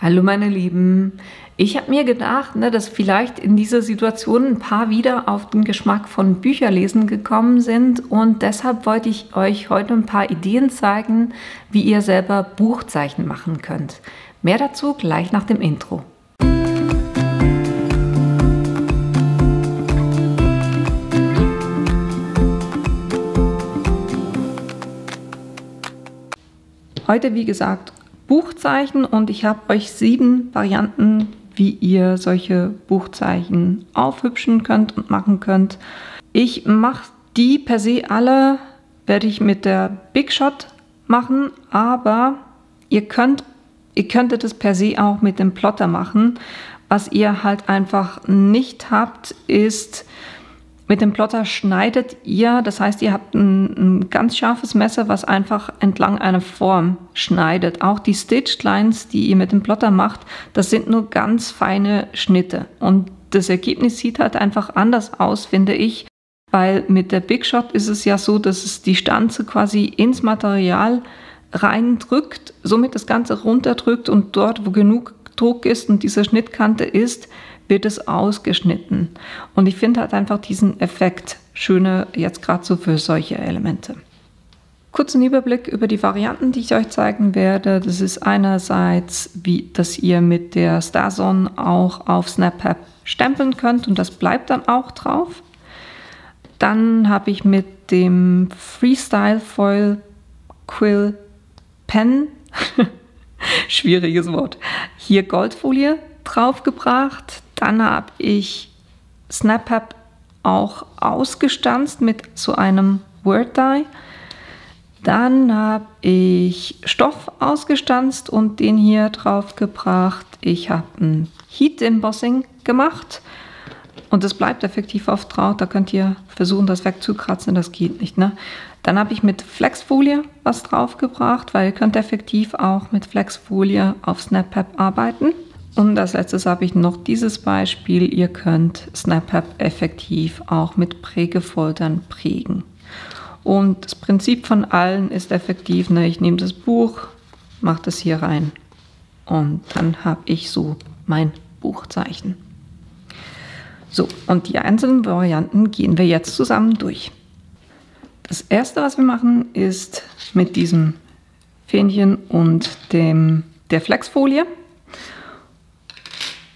Hallo meine Lieben, ich habe mir gedacht, dass vielleicht in dieser Situation ein paar wieder auf den Geschmack von Bücherlesen gekommen sind und deshalb wollte ich euch heute ein paar Ideen zeigen, wie ihr selber Buchzeichen machen könnt. Mehr dazu gleich nach dem Intro. Heute, wie gesagt, Buchzeichen und ich habe euch 7 Varianten, wie ihr solche Buchzeichen aufhübschen könnt und machen könnt. Ich mache die per se alle, werde ich mit der Big Shot machen, aber ihr könntet es per se auch mit dem Plotter machen. Was ihr halt einfach nicht habt, ist, mit dem Plotter schneidet ihr, das heißt, ihr habt ein ganz scharfes Messer, was einfach entlang einer Form schneidet. Auch die Stitched Lines, die ihr mit dem Plotter macht, das sind nur ganz feine Schnitte. Und das Ergebnis sieht halt einfach anders aus, finde ich, weil mit der Big Shot ist es ja so, dass es die Stanze quasi ins Material reindrückt, somit das Ganze runterdrückt und dort, wo genug Druck ist und diese Schnittkante ist, wird es ausgeschnitten. Und ich finde halt einfach diesen Effekt schöner jetzt gerade so für solche Elemente. Kurzen Überblick über die Varianten, die ich euch zeigen werde. Das ist einerseits, dass ihr mit der Starzone auch auf SnapPap stempeln könnt und das bleibt dann auch drauf. Dann habe ich mit dem Freestyle Foil Quill Pen, schwieriges Wort, hier Goldfolie draufgebracht. Dann habe ich SnapPap auch ausgestanzt mit so einem Word Die. Dann habe ich Stoff ausgestanzt und den hier draufgebracht. Ich habe ein Heat Embossing gemacht und das bleibt effektiv auf drauf. Da könnt ihr versuchen, das wegzukratzen, das geht nicht, ne? Dann habe ich mit Flexfolie was draufgebracht, weil ihr könnt effektiv auch mit Flexfolie auf SnapPap arbeiten. Und als letztes habe ich noch dieses Beispiel. Ihr könnt SnapPap effektiv auch mit Prägefoldern prägen. Und das Prinzip von allen ist effektiv, ich nehme das Buch, mache das hier rein und dann habe ich so mein Buchzeichen. So, und die einzelnen Varianten gehen wir jetzt zusammen durch. Das erste, was wir machen, ist mit diesem Fähnchen und der Flexfolie.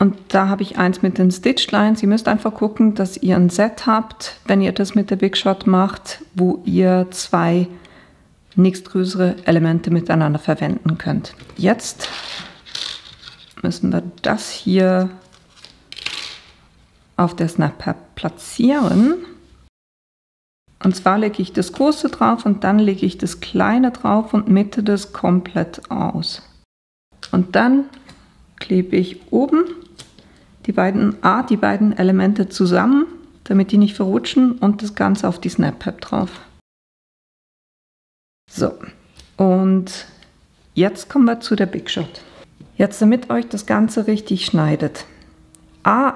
Und da habe ich eins mit den Stitched Lines. Ihr müsst einfach gucken, dass ihr ein Set habt, wenn ihr das mit der Big Shot macht, wo ihr 2 nächstgrößere Elemente miteinander verwenden könnt. Jetzt müssen wir das hier auf der SnapPap platzieren. Und zwar lege ich das große drauf und dann lege ich das kleine drauf und mitte das komplett aus. Und dann klebe ich oben die beiden Elemente zusammen, damit die nicht verrutschen und das Ganze auf die SnapPap drauf. So, und jetzt kommen wir zu der Big Shot. Jetzt, damit euch das Ganze richtig schneidet.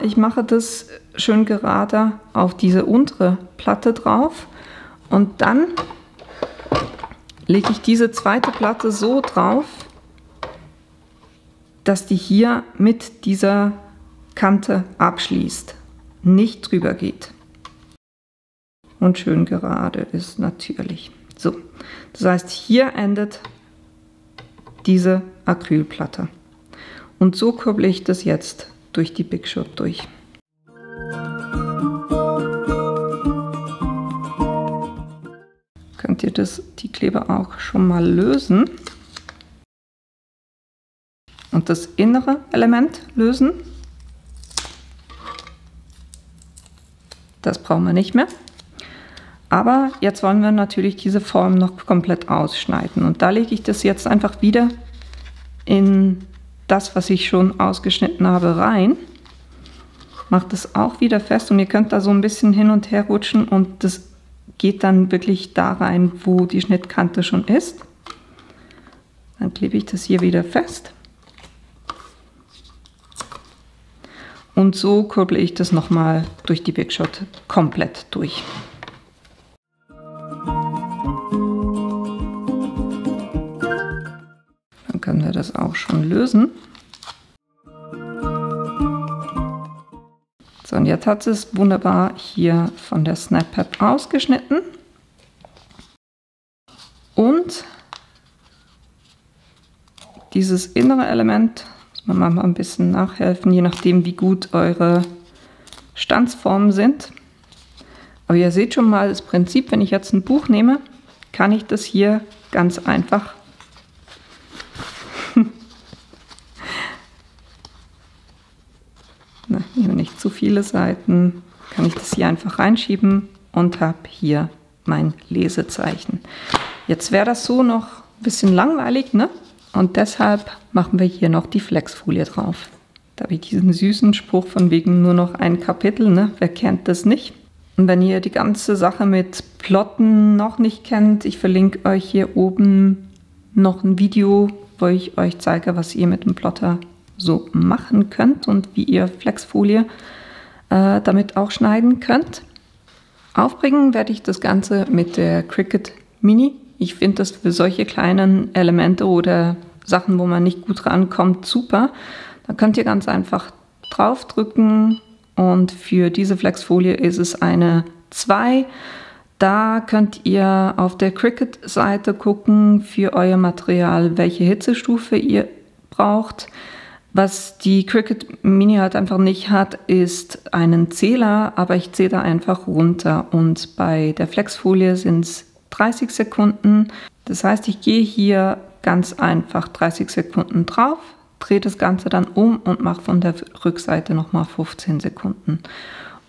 Ich mache das schön gerade auf diese untere Platte drauf und dann lege ich diese zweite Platte so drauf, dass die hier mit dieser Kante abschließt, nicht drüber geht und schön gerade ist natürlich. So, das heißt, hier endet diese Acrylplatte und so kurbel ich das jetzt durch die Big Shot durch. Könnt ihr die Kleber auch schon mal lösen und das innere Element lösen. Das brauchen wir nicht mehr. Aber jetzt wollen wir natürlich diese Form noch komplett ausschneiden. Und da lege ich das jetzt einfach wieder in das, was ich schon ausgeschnitten habe, rein. Macht das auch wieder fest und ihr könnt da so ein bisschen hin und her rutschen und das geht dann wirklich da rein, wo die Schnittkante schon ist. Dann klebe ich das hier wieder fest. Und so kurble ich das nochmal durch die Big Shot komplett durch. Dann können wir das auch schon lösen. So, und jetzt hat es wunderbar hier von der Snap-Pad ausgeschnitten. Und dieses innere Element, muss man mal ein bisschen nachhelfen, je nachdem wie gut eure Stanzformen sind. Aber ihr seht schon mal das Prinzip, wenn ich jetzt ein Buch nehme, kann ich das hier ganz einfach nehme nicht zu viele Seiten, kann ich das hier einfach reinschieben und habe hier mein Lesezeichen. Jetzt wäre das so noch ein bisschen langweilig, ne? Und deshalb machen wir hier noch die Flexfolie drauf. Da habe ich diesen süßen Spruch von wegen nur noch ein Kapitel, ne? Wer kennt das nicht? Und wenn ihr die ganze Sache mit Plotten noch nicht kennt, ich verlinke euch hier oben noch ein Video, wo ich euch zeige, was ihr mit dem Plotter so machen könnt und wie ihr Flexfolie damit auch schneiden könnt. Aufbringen werde ich das Ganze mit der Cricut Mini. Ich finde das für solche kleinen Elemente oder Sachen, wo man nicht gut rankommt, super. Da könnt ihr ganz einfach draufdrücken und für diese Flexfolie ist es eine 2. Da könnt ihr auf der Cricut-Seite gucken für euer Material, welche Hitzestufe ihr braucht. Was die Cricut Mini halt einfach nicht hat, ist einen Zähler, aber ich zähle da einfach runter und bei der Flexfolie sind es 30 Sekunden. Das heißt, ich gehe hier ganz einfach 30 Sekunden drauf, drehe das Ganze dann um und mache von der Rückseite nochmal 15 Sekunden.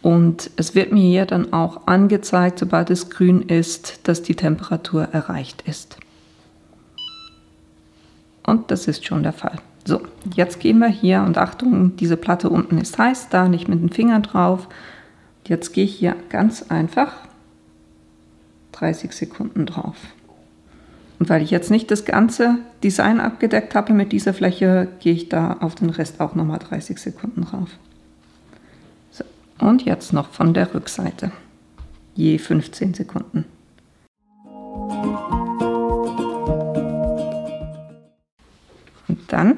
Und es wird mir hier dann auch angezeigt, sobald es grün ist, dass die Temperatur erreicht ist. Und das ist schon der Fall. So, jetzt gehen wir hier und Achtung, diese Platte unten ist heiß, da nicht mit dem Finger drauf. Jetzt gehe ich hier ganz einfach 30 Sekunden drauf. Und weil ich jetzt nicht das ganze Design abgedeckt habe mit dieser Fläche, gehe ich da auf den Rest auch nochmal 30 Sekunden drauf. So, und jetzt noch von der Rückseite, je 15 Sekunden. Und dann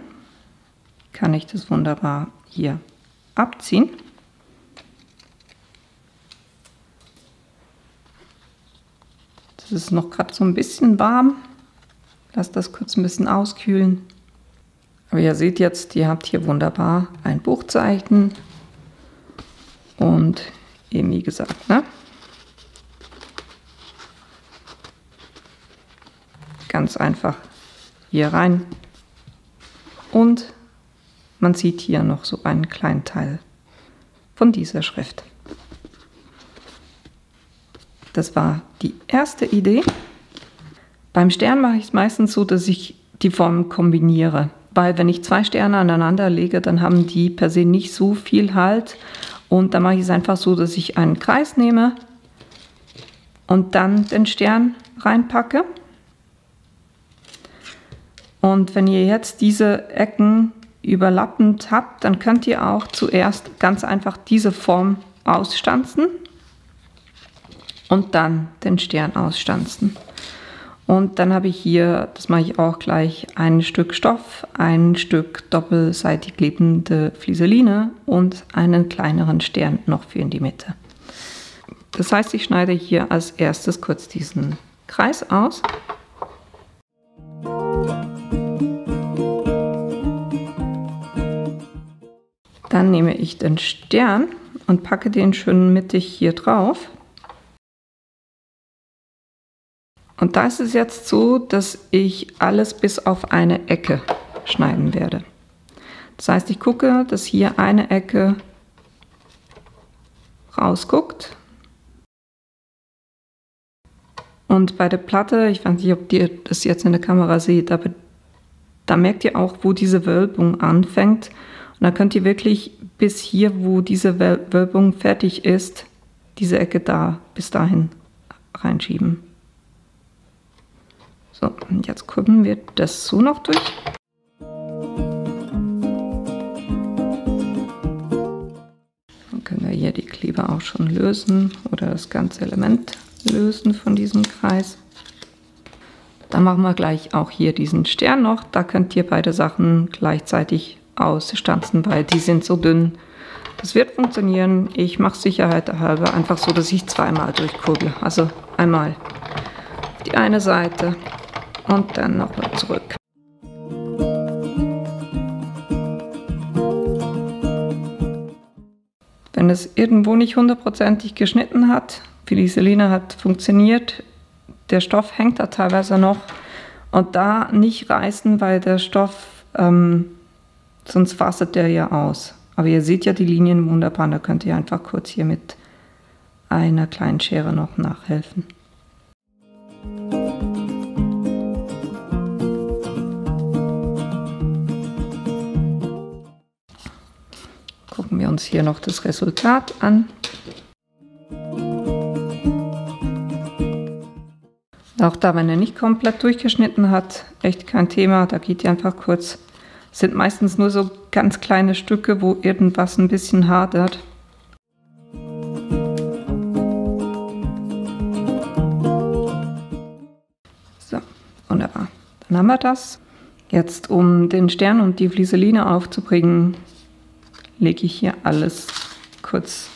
kann ich das wunderbar hier abziehen. Das ist noch gerade so ein bisschen warm. Lasst das kurz ein bisschen auskühlen. Aber ihr seht jetzt, ihr habt hier wunderbar ein Buchzeichen. Und eben wie gesagt, ne? Ganz einfach hier rein. Und man sieht hier noch so einen kleinen Teil von dieser Schrift. Das war die erste Idee. Beim Stern mache ich es meistens so, dass ich die Formen kombiniere. Weil wenn ich 2 Sterne aneinander lege, dann haben die per se nicht so viel Halt. Und dann mache ich es einfach so, dass ich einen Kreis nehme und dann den Stern reinpacke. Und wenn ihr jetzt diese Ecken überlappend habt, dann könnt ihr auch zuerst ganz einfach diese Form ausstanzen und dann den Stern ausstanzen. Und dann habe ich hier, das mache ich auch gleich, ein Stück Stoff, ein Stück doppelseitig klebende Flieseline und einen kleineren Stern noch für in die Mitte. Das heißt, ich schneide hier als erstes kurz diesen Kreis aus. Dann nehme ich den Stern und packe den schön mittig hier drauf. Und da ist es jetzt so, dass ich alles bis auf eine Ecke schneiden werde. Das heißt, ich gucke, dass hier eine Ecke rausguckt. Und bei der Platte, ich weiß nicht, ob ihr das jetzt in der Kamera seht, aber da merkt ihr auch, wo diese Wölbung anfängt. Und dann könnt ihr wirklich bis hier, wo diese Wölbung fertig ist, diese Ecke da bis dahin reinschieben. So, und jetzt gucken wir das so noch durch. Dann können wir hier die Kleber auch schon lösen oder das ganze Element lösen von diesem Kreis. Dann machen wir gleich auch hier diesen Stern noch. Da könnt ihr beide Sachen gleichzeitig ausstanzen, weil die sind so dünn, Das wird funktionieren. Ich mache Sicherheit halber einfach so, dass ich zweimal durchkurbel. Also einmal auf die eine Seite und dann nochmal zurück. Wenn es irgendwo nicht hundertprozentig geschnitten hat, Filiseline hat funktioniert, der Stoff hängt da teilweise noch, und da nicht reißen, weil der Stoff, sonst fasert der ja aus. Aber ihr seht ja die Linien wunderbar, da könnt ihr einfach kurz hier mit einer kleinen Schere noch nachhelfen. Gucken wir uns hier noch das Resultat an. Auch da, wenn er nicht komplett durchgeschnitten hat, echt kein Thema, da geht ihr einfach kurz. Sind meistens nur so ganz kleine Stücke, wo irgendwas ein bisschen hadert. So, wunderbar. Dann haben wir das. Jetzt, um den Stern und die Fliseline aufzubringen, lege ich hier alles kurz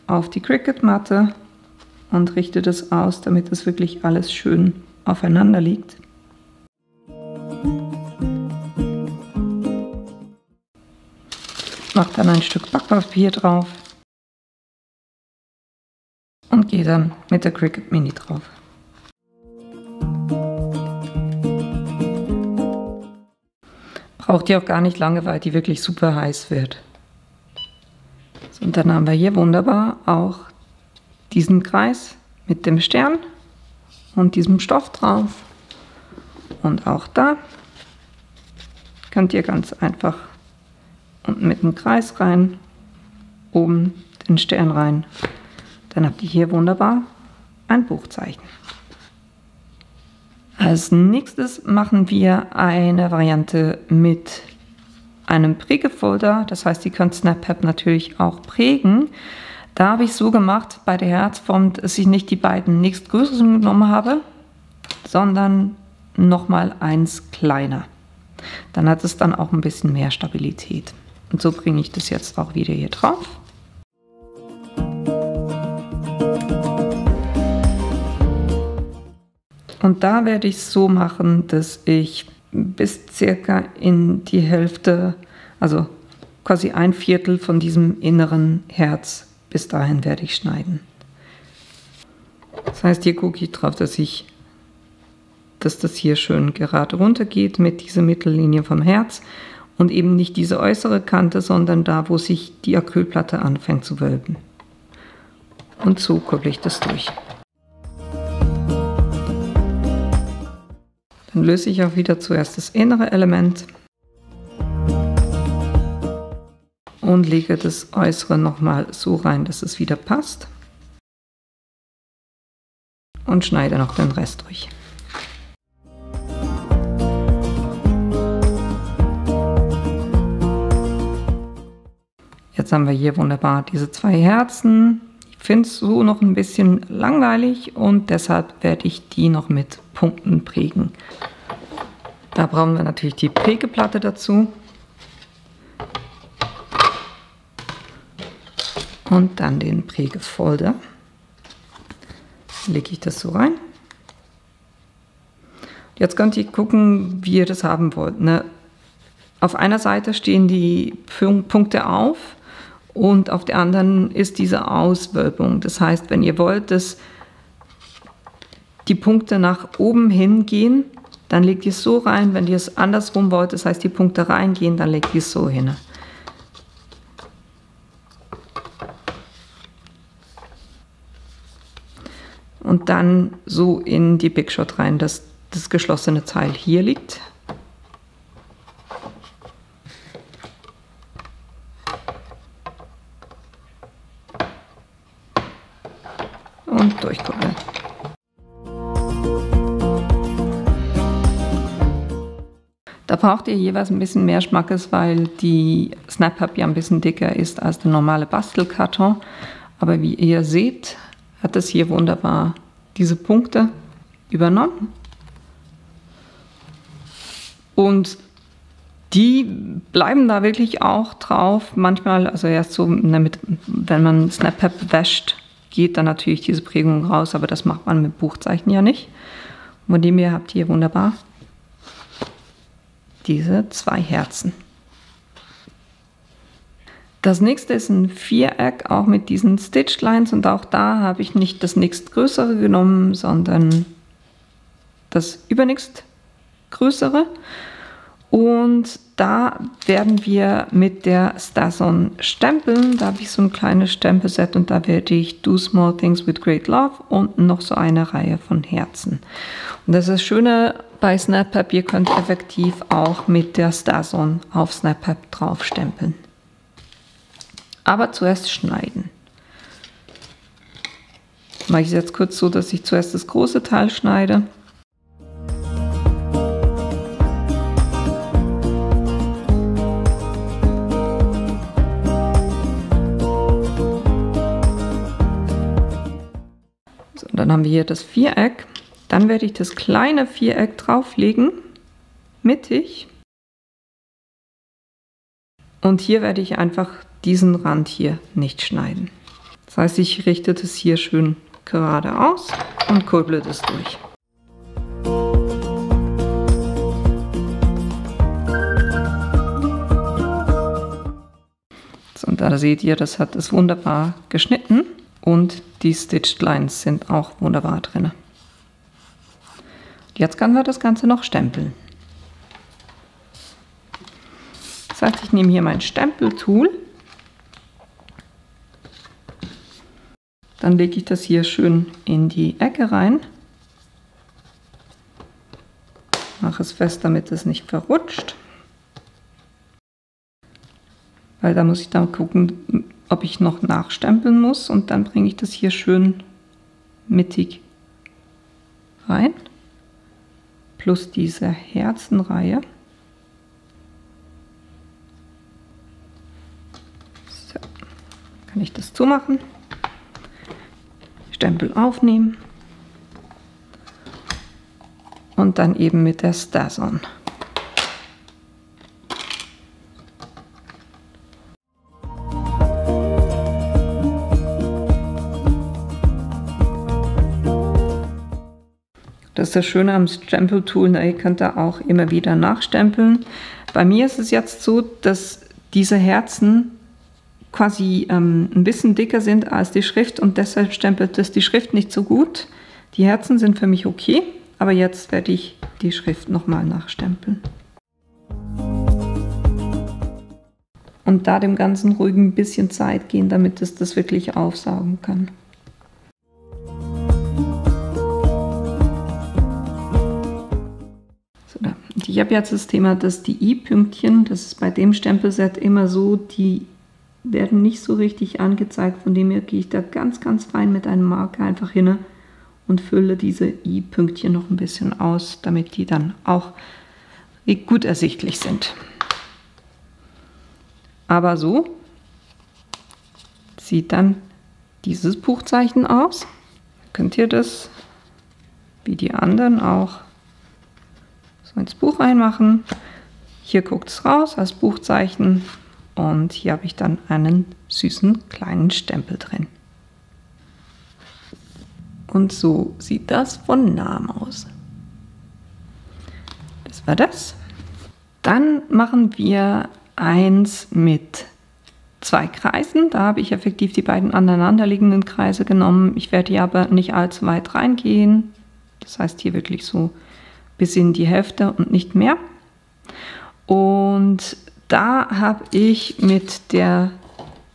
auf die Cricut-Matte und richte das aus, damit es wirklich alles schön aufeinander liegt. Mache dann ein Stück Backpapier drauf und gehe dann mit der Cricut Mini drauf. Braucht ihr auch gar nicht lange, weil die wirklich super heiß wird. So, und dann haben wir hier wunderbar auch diesen Kreis mit dem Stern und diesem Stoff drauf. Und auch da könnt ihr ganz einfach unten mit dem Kreis rein, oben den Stern rein. Dann habt ihr hier wunderbar ein Buchzeichen. Als nächstes machen wir eine Variante mit einem Prägefolder. Das heißt, ihr könnt SnapPad natürlich auch prägen. Da habe ich so gemacht bei der Herzform, dass ich nicht die beiden nächstgrößeren genommen habe, sondern nochmal eins kleiner. Dann hat es dann auch ein bisschen mehr Stabilität. Und so bringe ich das jetzt auch wieder hier drauf. Und da werde ich es so machen, dass ich bis circa in die Hälfte, also quasi ein Viertel von diesem inneren Herz, bis dahin werde ich schneiden. Das heißt, hier gucke ich drauf, dass das hier schön gerade runter geht mit dieser Mittellinie vom Herz. Und eben nicht diese äußere Kante, sondern da, wo sich die Acrylplatte anfängt zu wölben. Und so kurbel ich das durch. Dann löse ich auch wieder zuerst das innere Element und lege das äußere nochmal so rein, dass es wieder passt. Und schneide noch den Rest durch. Jetzt haben wir hier wunderbar diese zwei Herzen. Ich finde es so noch ein bisschen langweilig und deshalb werde ich die noch mit Punkten prägen. Da brauchen wir natürlich die Prägeplatte dazu. Und dann den Prägefolder. Lege ich das so rein. Jetzt könnt ihr gucken, wie ihr das haben wollt. Ne? Auf einer Seite stehen die Punkte auf. Und auf der anderen ist diese Auswölbung. Das heißt, wenn ihr wollt, dass die Punkte nach oben hingehen, dann legt ihr es so rein. Wenn ihr es andersrum wollt, das heißt, die Punkte reingehen, dann legt ihr es so hin. Und dann so in die Big Shot rein, dass das geschlossene Teil hier liegt. Und durchkurbeln. Da braucht ihr jeweils ein bisschen mehr Schmackes, weil die SnapPad ja ein bisschen dicker ist als der normale Bastelkarton. Aber wie ihr seht, hat es hier wunderbar diese Punkte übernommen. Und Die bleiben da wirklich auch drauf. Manchmal, also erst so, wenn man SnapPap wäscht, geht dann natürlich diese Prägung raus, aber das macht man mit Buchzeichen ja nicht. Von dem her habt ihr wunderbar diese 2 Herzen. Das nächste ist ein Viereck, auch mit diesen Stitched Lines, und auch da habe ich nicht das nächstgrößere genommen, sondern das übernächstgrößere. Und da werden wir mit der STAS-On stempeln. Da habe ich so ein kleines Stempelset und da werde ich Do Small Things with Great Love und noch so eine Reihe von Herzen. Und das ist das Schöne bei SnapPap, ihr könnt effektiv auch mit der STAS-On auf SnapPap drauf stempeln. Aber zuerst schneiden. Mache ich es jetzt kurz so, dass ich zuerst das große Teil schneide. So, dann haben wir hier das Viereck. Dann werde ich das kleine Viereck drauflegen, mittig. Und hier werde ich einfach diesen Rand hier nicht schneiden. Das heißt, ich richte das hier schön gerade aus und kurble das durch. So, und da seht ihr, das hat es wunderbar geschnitten und die Stitched Lines sind auch wunderbar drin. Jetzt können wir das Ganze noch stempeln. Das heißt, ich nehme hier mein Stempeltool. Dann lege ich das hier schön in die Ecke rein. Mache es fest, damit es nicht verrutscht. Weil da muss ich dann gucken, ob ich noch nachstempeln muss. Und dann bringe ich das hier schön mittig rein. Plus diese Herzenreihe. So, kann ich das zumachen. Stempel aufnehmen und dann eben mit der STAS-On. Das ist das Schöne am Stempeltool, ihr könnt da auch immer wieder nachstempeln. Bei mir ist es jetzt so, dass diese Herzen quasi ein bisschen dicker sind als die Schrift und deshalb stempelt es die Schrift nicht so gut. Die Herzen sind für mich okay, aber jetzt werde ich die Schrift nochmal nachstempeln. Und da dem Ganzen ruhig ein bisschen Zeit gehen, damit es das wirklich aufsaugen kann. So, ich habe jetzt das Thema, dass die I-Pünktchen, das ist bei dem Stempelset immer so, die werden nicht so richtig angezeigt, von dem her gehe ich da ganz, ganz fein mit einem Marker einfach hin und fülle diese I-Pünktchen noch ein bisschen aus, damit die dann auch gut ersichtlich sind. Aber so sieht dann dieses Buchzeichen aus. Könnt ihr das wie die anderen auch so ins Buch reinmachen. Hier guckt es raus als Buchzeichen. Und hier habe ich dann einen süßen kleinen Stempel drin. Und so sieht das von nahem aus. Das war das. Dann machen wir eins mit 2 Kreisen. Da habe ich effektiv die beiden aneinanderliegenden Kreise genommen. Ich werde hier aber nicht allzu weit reingehen. Das heißt hier wirklich so bis in die Hälfte und nicht mehr. Und da habe ich mit der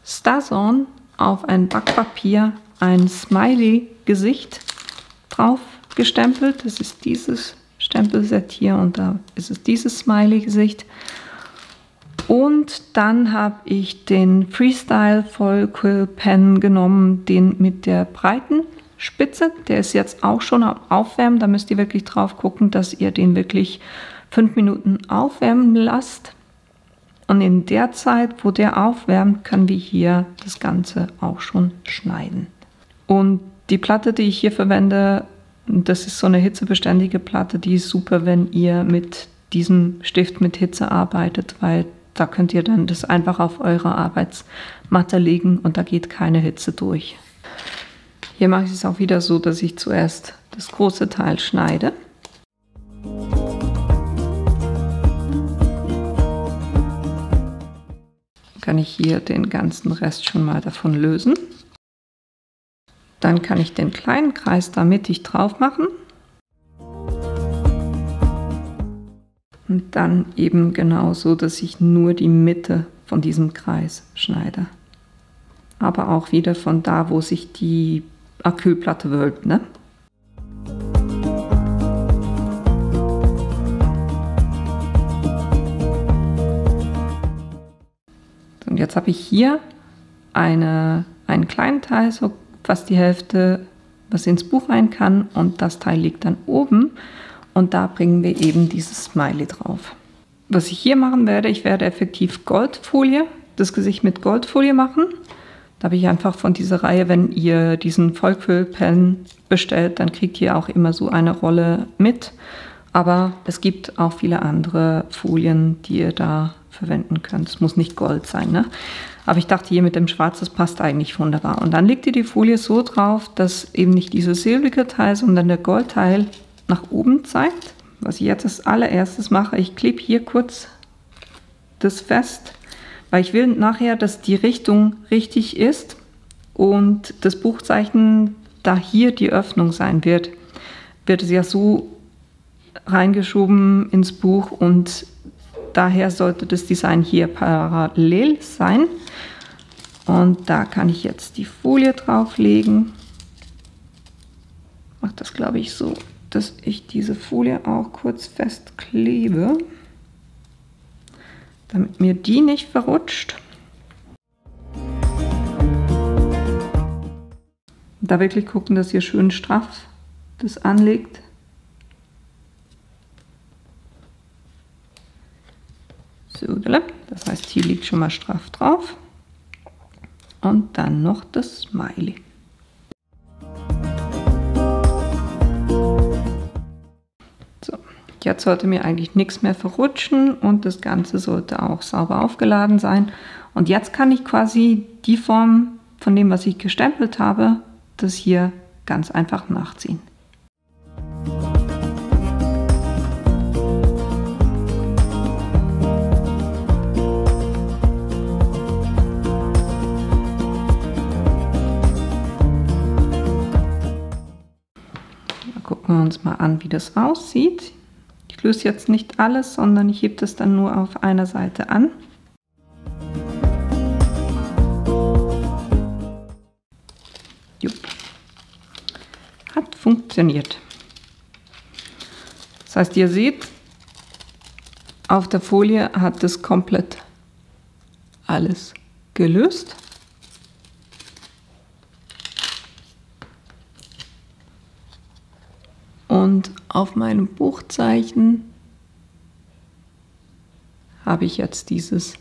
STAS-On auf ein Backpapier ein Smiley-Gesicht drauf gestempelt. Das ist dieses Stempelset hier und da ist es dieses Smiley-Gesicht. Und dann habe ich den Freestyle Foil Quill Pen genommen, den mit der breiten Spitze. Der ist jetzt auch schon am Aufwärmen. Da müsst ihr wirklich drauf gucken, dass ihr den wirklich 5 Minuten aufwärmen lasst. Und in der Zeit, wo der aufwärmt, können wir hier das Ganze auch schon schneiden. Und die Platte, die ich hier verwende, das ist so eine hitzebeständige Platte, die ist super, wenn ihr mit diesem Stift mit Hitze arbeitet, weil da könnt ihr dann das einfach auf eure Arbeitsmatte legen und da geht keine Hitze durch. Hier mache ich es auch wieder so, dass ich zuerst das große Teil schneide. Kann ich hier den ganzen Rest schon mal davon lösen. Dann kann ich den kleinen Kreis da mittig drauf machen. Und dann eben genau so, dass ich nur die Mitte von diesem Kreis schneide. Aber auch wieder von da, wo sich die Acrylplatte wölbt, ne? Und jetzt habe ich hier einen kleinen Teil, so fast die Hälfte, was ins Buch rein kann, und das Teil liegt dann oben. Und da bringen wir eben dieses Smiley drauf. Was ich hier machen werde, ich werde effektiv Goldfolie, das Gesicht mit Goldfolie machen. Da habe ich einfach von dieser Reihe, wenn ihr diesen Vollquillpen bestellt, dann kriegt ihr auch immer so eine Rolle mit. Aber es gibt auch viele andere Folien, die ihr da verwenden könnt. Es muss nicht Gold sein, ne? Aber ich dachte, hier mit dem Schwarz, das passt eigentlich wunderbar. Und dann legt ihr die Folie so drauf, dass eben nicht dieses silbrige Teil, sondern der Goldteil nach oben zeigt. Was ich jetzt als allererstes mache, ich klebe hier kurz das fest, weil ich will nachher, dass die Richtung richtig ist und das Buchzeichen, da hier die Öffnung sein wird, wird es ja so reingeschoben ins Buch und daher sollte das Design hier parallel sein. Und da kann ich jetzt die Folie drauflegen. Ich mache das, glaube ich, so, dass ich diese Folie auch kurz festklebe, damit mir die nicht verrutscht. Da wirklich gucken, dass ihr schön straff das anlegt. So, das heißt, hier liegt schon mal straff drauf. Und dann noch das Smiley. Jetzt sollte mir eigentlich nichts mehr verrutschen und das Ganze sollte auch sauber aufgeladen sein. Und jetzt kann ich quasi die Form von dem, was ich gestempelt habe, das hier ganz einfach nachziehen. Da gucken wir uns mal an, wie das aussieht. Ich löse jetzt nicht alles, sondern ich hebe das dann nur auf einer Seite an. Jupp. Hat funktioniert. Das heißt, ihr seht, auf der Folie hat es komplett alles gelöst. Und auf meinem Buchzeichen habe ich jetzt dieses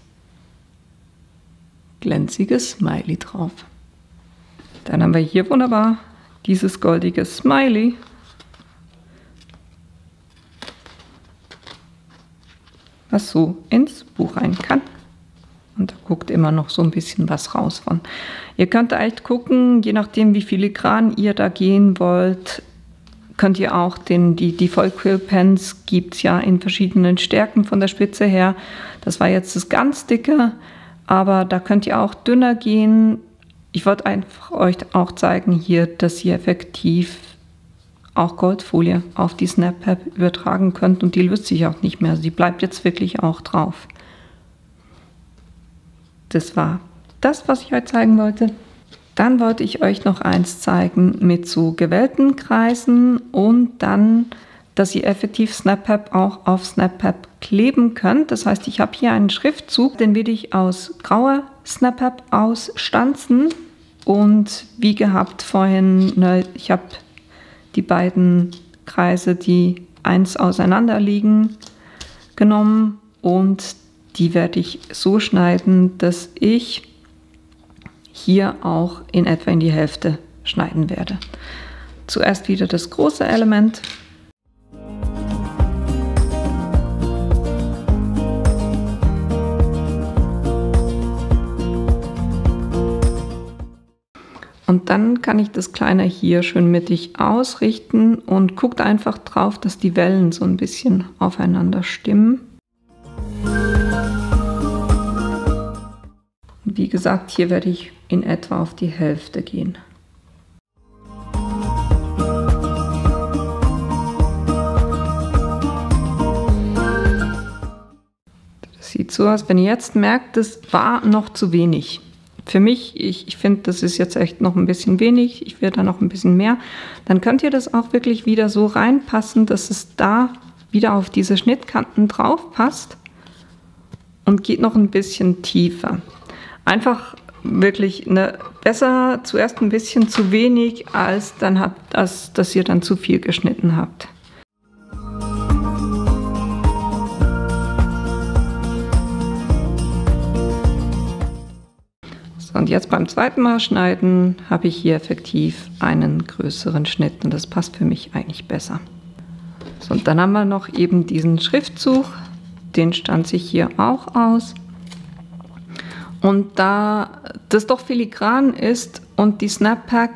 glänzige Smiley drauf. Dann haben wir hier wunderbar dieses goldige Smiley. Was so ins Buch rein kann. Und da guckt immer noch so ein bisschen was raus von. Ihr könnt echt gucken, je nachdem wie filigran ihr da gehen wollt, könnt ihr auch die Vollquillpens gibt es ja in verschiedenen Stärken von der Spitze her. Das war jetzt das ganz dicke, aber da könnt ihr auch dünner gehen. Ich wollte einfach euch auch zeigen hier, dass ihr effektiv auch Goldfolie auf die Snap-Pad übertragen könnt und die löst sich auch nicht mehr. Sie bleibt jetzt wirklich auch drauf. Das war das, was ich euch zeigen wollte. Dann wollte ich euch noch eins zeigen mit so gewellten Kreisen und dann, dass ihr effektiv Snap-Pad auch auf Snap-Pad kleben könnt. Das heißt, ich habe hier einen Schriftzug, den will ich aus grauer Snap-Pad ausstanzen und wie gehabt vorhin, ich habe die beiden Kreise, die eins auseinander liegen, genommen und die werde ich so schneiden, dass ich hier auch in etwa in die Hälfte schneiden werde. Zuerst wieder das große Element. Und dann kann ich das Kleine hier schön mittig ausrichten und guckt einfach drauf, dass die Wellen so ein bisschen aufeinander stimmen. Wie gesagt, hier werde ich in etwa auf die Hälfte gehen. Das sieht so aus, wenn ihr jetzt merkt, das war noch zu wenig. Für mich, ich finde, das ist jetzt echt noch ein bisschen wenig, ich will da noch ein bisschen mehr. Dann könnt ihr das auch wirklich wieder so reinpassen, dass es da wieder auf diese Schnittkanten drauf passt und geht noch ein bisschen tiefer. Einfach wirklich besser zuerst ein bisschen zu wenig, als dass ihr dann zu viel geschnitten habt. Und jetzt beim zweiten Mal schneiden habe ich hier effektiv einen größeren Schnitt und das passt für mich eigentlich besser. So, und dann haben wir noch eben diesen Schriftzug, den stanze ich hier auch aus. Und da das doch filigran ist und die Snap Pack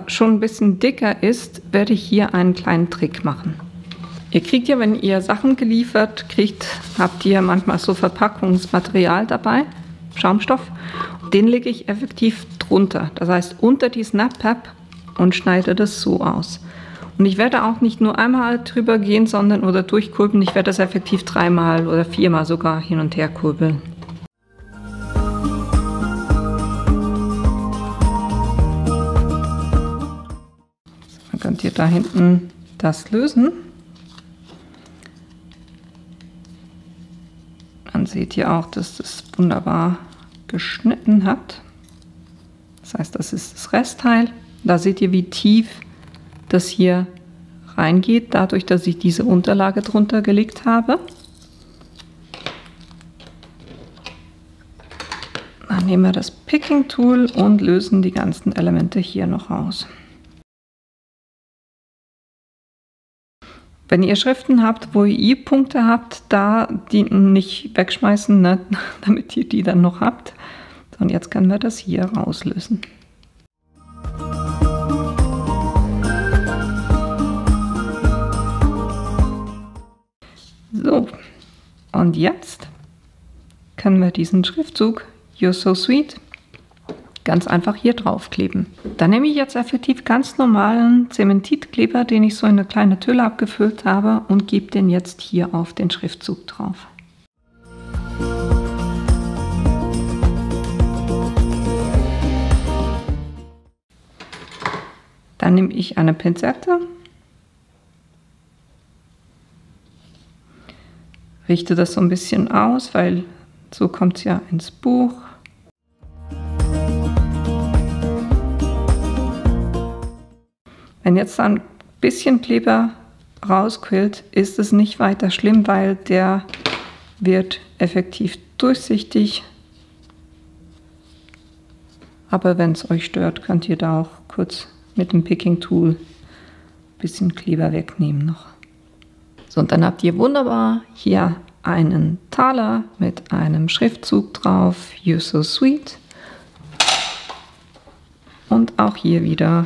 schon ein bisschen dicker ist, werde ich hier einen kleinen Trick machen. Ihr kriegt ja, wenn ihr Sachen geliefert kriegt, habt ihr manchmal so Verpackungsmaterial dabei, Schaumstoff. Den lege ich effektiv drunter, das heißt unter die Snap Pack und schneide das so aus. Und ich werde auch nicht nur einmal drüber gehen, sondern oder durchkurbeln, ich werde das effektiv 3-mal oder 4-mal sogar hin und her kurbeln. Dann könnt ihr da hinten das lösen. Dann seht ihr auch, dass das wunderbar geschnitten habt. Das heißt, das ist das Restteil. Da seht ihr, wie tief das hier reingeht, dadurch, dass ich diese Unterlage drunter gelegt habe. Dann nehmen wir das Picking Tool und lösen die ganzen Elemente hier noch aus. Wenn ihr Schriften habt, wo ihr I-Punkte habt, da die nicht wegschmeißen, ne, damit ihr die dann noch habt. Und jetzt können wir das hier rauslösen. So, und jetzt können wir diesen Schriftzug You're so sweet ganz einfach hier draufkleben. Dann nehme ich jetzt effektiv ganz normalen Zementitkleber, den ich so in eine kleine Tülle abgefüllt habe und gebe den jetzt hier auf den Schriftzug drauf. Dann nehme ich eine Pinzette, richte das so ein bisschen aus, weil so kommt es ja ins Buch. Wenn jetzt ein bisschen Kleber rausquillt, ist es nicht weiter schlimm, weil der wird effektiv durchsichtig. Aber wenn es euch stört, könnt ihr da auch kurz mit dem Picking Tool ein bisschen Kleber wegnehmen noch. So, und dann habt ihr wunderbar hier einen Taler mit einem Schriftzug drauf, You're so sweet. Und auch hier wieder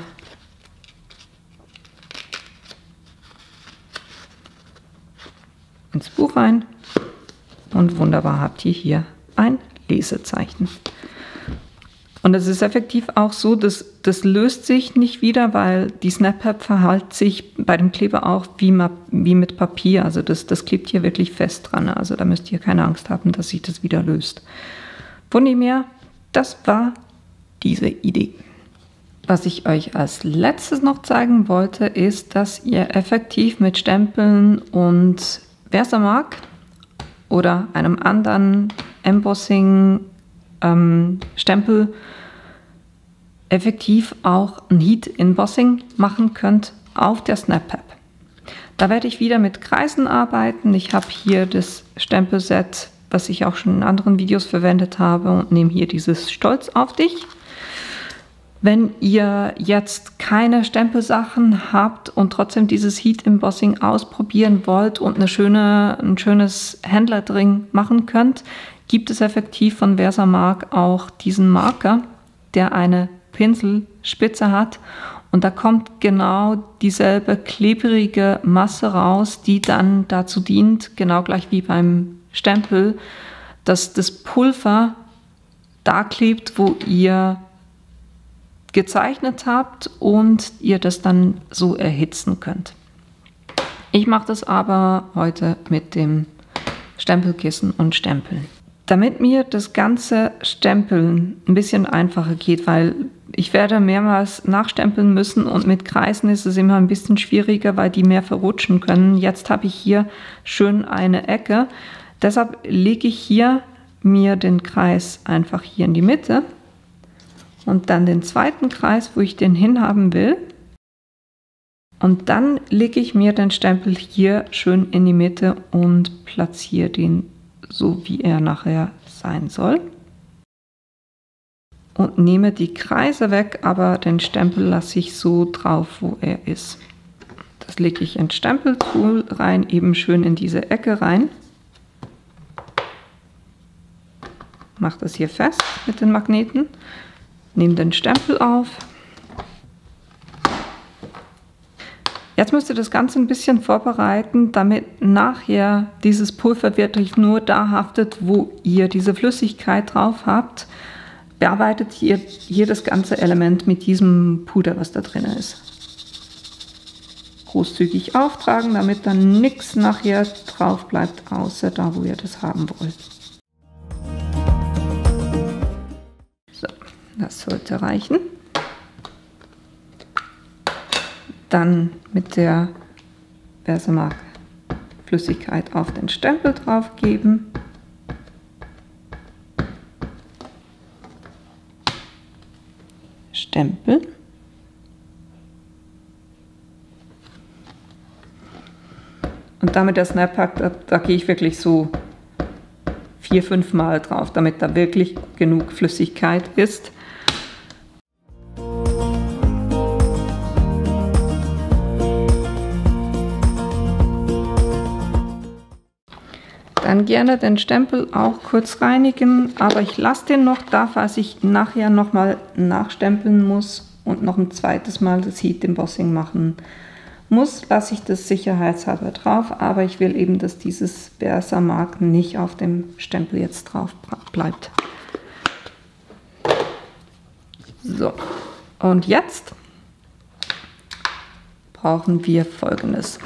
ins Buch rein. Und wunderbar habt ihr hier ein Lesezeichen. Und es ist effektiv auch so, dass das löst sich nicht wieder, weil die Snap Pack verhält sich bei dem Kleber auch wie mit Papier. Also das klebt hier wirklich fest dran. Also da müsst ihr keine Angst haben, dass sich das wieder löst. Von dem her, das war diese Idee. Was ich euch als letztes noch zeigen wollte, ist, dass ihr effektiv mit Stempeln und Versamark oder einem anderen Embossing Stempel effektiv auch ein Heat Embossing machen könnt auf der Snap Pack. Da werde ich wieder mit Kreisen arbeiten. Ich habe hier das Stempelset, was ich auch schon in anderen Videos verwendet habe, und nehme hier dieses Stolz auf dich. Wenn ihr jetzt keine Stempelsachen habt und trotzdem dieses Heat Embossing ausprobieren wollt und ein schönes Händlerding machen könnt, gibt es effektiv von Versamark auch diesen Marker, der eine Pinselspitze hat. Und da kommt genau dieselbe klebrige Masse raus, die dann dazu dient, genau gleich wie beim Stempel, dass das Pulver da klebt, wo ihr gezeichnet habt und ihr das dann so erhitzen könnt. Ich mache das aber heute mit dem Stempelkissen und Stempeln. Damit mir das ganze Stempeln ein bisschen einfacher geht, weil ich werde mehrmals nachstempeln müssen und mit Kreisen ist es immer ein bisschen schwieriger, weil die mehr verrutschen können. Jetzt habe ich hier schön eine Ecke. Deshalb lege ich hier mir den Kreis einfach hier in die Mitte und dann den zweiten Kreis, wo ich den hinhaben will. Und dann lege ich mir den Stempel hier schön in die Mitte und platziere den so, wie er nachher sein soll. Und nehme die Kreise weg, aber den Stempel lasse ich so drauf, wo er ist. Das lege ich ins Stempeltool rein, eben schön in diese Ecke rein. Mache das hier fest mit den Magneten. Nehme den Stempel auf. Jetzt müsst ihr das Ganze ein bisschen vorbereiten, damit nachher dieses Pulver wirklich nur da haftet, wo ihr diese Flüssigkeit drauf habt. Bearbeitet ihr hier das ganze Element mit diesem Puder, was da drin ist. Großzügig auftragen, damit dann nichts nachher drauf bleibt, außer da, wo ihr das haben wollt. So, das sollte reichen. Dann mit der Versamark Flüssigkeit auf den Stempel drauf geben. Stempel. Und damit der Snap Pack, da gehe ich wirklich so 4-5 Mal drauf, damit da wirklich genug Flüssigkeit ist. Dann gerne den Stempel auch kurz reinigen, aber ich lasse den noch da, falls ich nachher nochmal nachstempeln muss und noch ein zweites Mal das Heat Embossing machen muss, lasse ich das sicherheitshalber drauf, aber ich will eben, dass dieses Versamark nicht auf dem Stempel jetzt drauf bleibt. So, und jetzt brauchen wir Folgendes.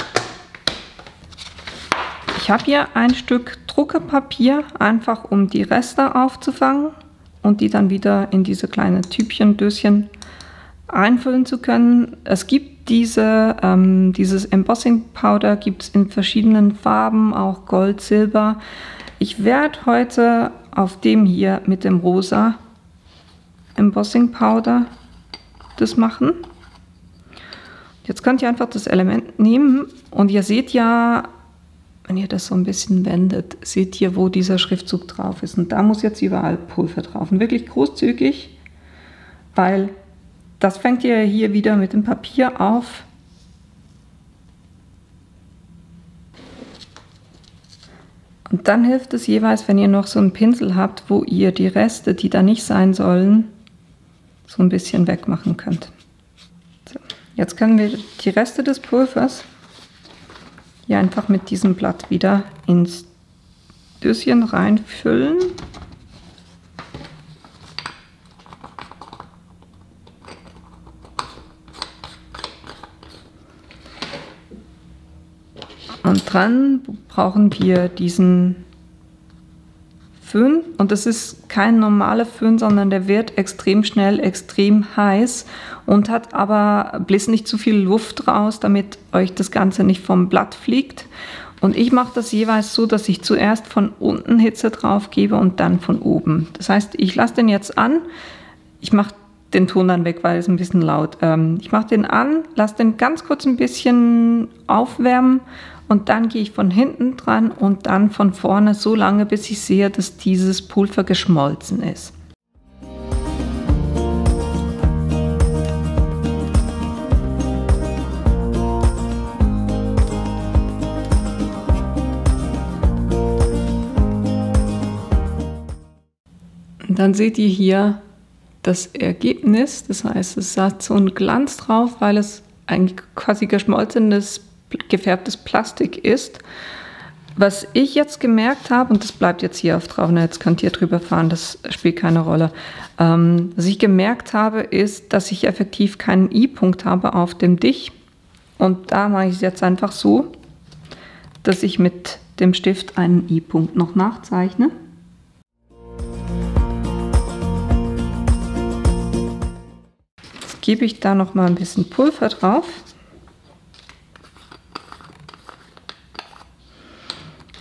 Ich habe hier ein Stück Druckerpapier, einfach um die Reste aufzufangen und die dann wieder in diese kleinen Tübchen, Döschen einfüllen zu können. Es gibt dieses Embossing Powder gibt es in verschiedenen Farben, auch Gold, Silber. Ich werde heute auf dem hier mit dem rosa Embossing Powder das machen. Jetzt könnt ihr einfach das Element nehmen und ihr seht ja, wenn ihr das so ein bisschen wendet, seht ihr, wo dieser Schriftzug drauf ist. Und da muss jetzt überall Pulver drauf. Und wirklich großzügig, weil das fängt ihr hier wieder mit dem Papier auf. Und dann hilft es jeweils, wenn ihr noch so einen Pinsel habt, wo ihr die Reste, die da nicht sein sollen, so ein bisschen wegmachen könnt. So, jetzt können wir die Reste des Pulvers hier einfach mit diesem Blatt wieder ins Döschen reinfüllen. Und dran brauchen wir diesen Föhn. Und das ist kein normaler Föhn, sondern der wird extrem schnell, extrem heiß und hat aber bläst nicht zu viel Luft raus, damit euch das Ganze nicht vom Blatt fliegt. Und ich mache das jeweils so, dass ich zuerst von unten Hitze drauf gebe und dann von oben. Das heißt, ich lasse den jetzt an. Ich mache den Ton dann weg, weil es ein bisschen laut. Ich mache den an, lasse den ganz kurz ein bisschen aufwärmen und dann gehe ich von hinten dran und dann von vorne so lange, bis ich sehe, dass dieses Pulver geschmolzen ist. Und dann seht ihr hier das Ergebnis. Das heißt, es hat so einen Glanz drauf, weil es ein quasi geschmolzenes, gefärbtes Plastik ist. Was ich jetzt gemerkt habe, und das bleibt jetzt hier auf drauf, jetzt könnt ihr drüber fahren, das spielt keine Rolle. Was ich gemerkt habe, ist, dass ich effektiv keinen I-Punkt habe auf dem Dich. Und da mache ich es jetzt einfach so, dass ich mit dem Stift einen I-Punkt noch nachzeichne. Jetzt gebe ich da noch mal ein bisschen Pulver drauf.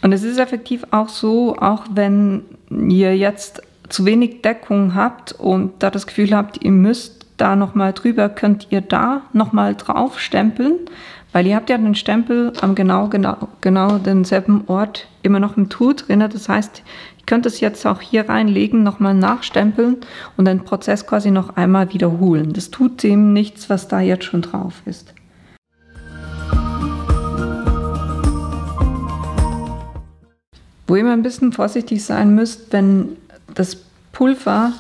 Und es ist effektiv auch so, auch wenn ihr jetzt zu wenig Deckung habt und da das Gefühl habt, ihr müsst da nochmal drüber, könnt ihr da nochmal drauf stempeln, weil ihr habt ja den Stempel am genau denselben Ort immer noch im Tool drin. Das heißt, ihr könnt es jetzt auch hier reinlegen, nochmal nachstempeln und den Prozess quasi noch einmal wiederholen. Das tut dem nichts, was da jetzt schon drauf ist. Wo ihr mal ein bisschen vorsichtig sein müsst, wenn das Pulver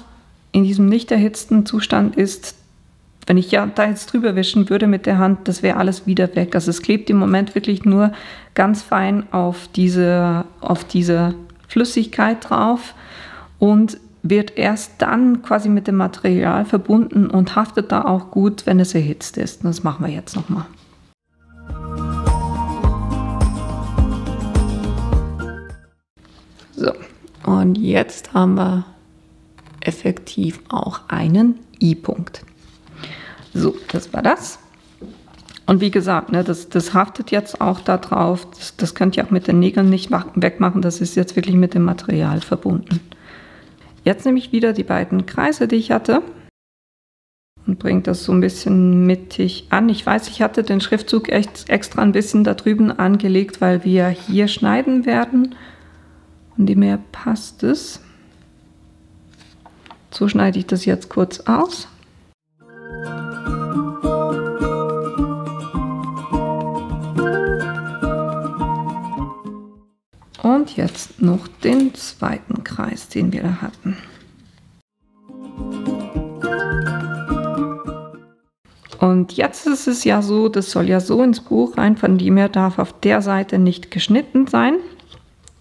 in diesem nicht erhitzten Zustand ist, wenn ich ja da jetzt drüber wischen würde mit der Hand, das wäre alles wieder weg. Also es klebt im Moment wirklich nur ganz fein auf diese Flüssigkeit drauf und wird erst dann quasi mit dem Material verbunden und haftet da auch gut, wenn es erhitzt ist. Das machen wir jetzt nochmal. So, und jetzt haben wir effektiv auch einen I-Punkt. So, das war das. Und wie gesagt, ne, das haftet jetzt auch da drauf. Das könnt ihr auch mit den Nägeln nicht wegmachen. Das ist jetzt wirklich mit dem Material verbunden. Jetzt nehme ich wieder die beiden Kreise, die ich hatte, und bringe das so ein bisschen mittig an. Ich weiß, ich hatte den Schriftzug echt extra ein bisschen da drüben angelegt, weil wir hier schneiden werden. Von dem her passt es. So schneide ich das jetzt kurz aus. Und jetzt noch den zweiten Kreis, den wir da hatten. Und jetzt ist es ja so, das soll ja so ins Buch rein, von dem her darf auf der Seite nicht geschnitten sein.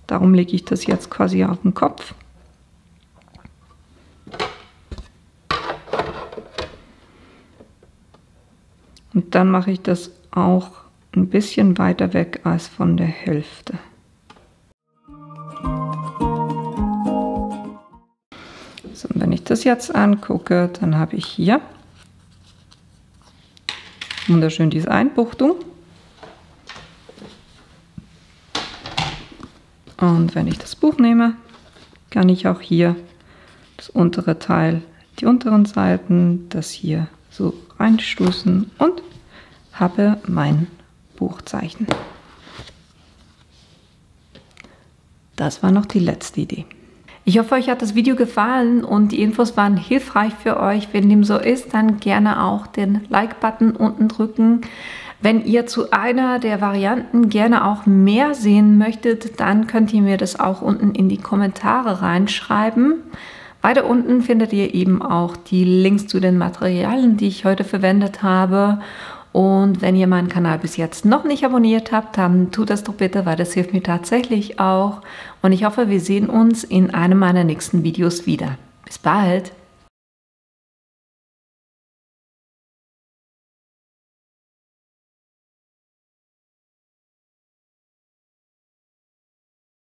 Darum lege ich das jetzt quasi auf den Kopf. Und dann mache ich das auch ein bisschen weiter weg als von der Hälfte. So, und wenn ich das jetzt angucke, dann habe ich hier wunderschön diese Einbuchtung. Und wenn ich das Buch nehme, kann ich auch hier das untere Teil, die unteren Seiten, das hier so reinstoßen und habe mein Buchzeichen. Das war noch die letzte Idee. Ich hoffe, euch hat das Video gefallen und die Infos waren hilfreich für euch. Wenn dem so ist, dann gerne auch den Like-Button unten drücken. Wenn ihr zu einer der Varianten gerne auch mehr sehen möchtet, dann könnt ihr mir das auch unten in die Kommentare reinschreiben. Weiter unten findet ihr eben auch die Links zu den Materialien, die ich heute verwendet habe. Und wenn ihr meinen Kanal bis jetzt noch nicht abonniert habt, dann tut das doch bitte, weil das hilft mir tatsächlich auch. Und ich hoffe, wir sehen uns in einem meiner nächsten Videos wieder. Bis bald!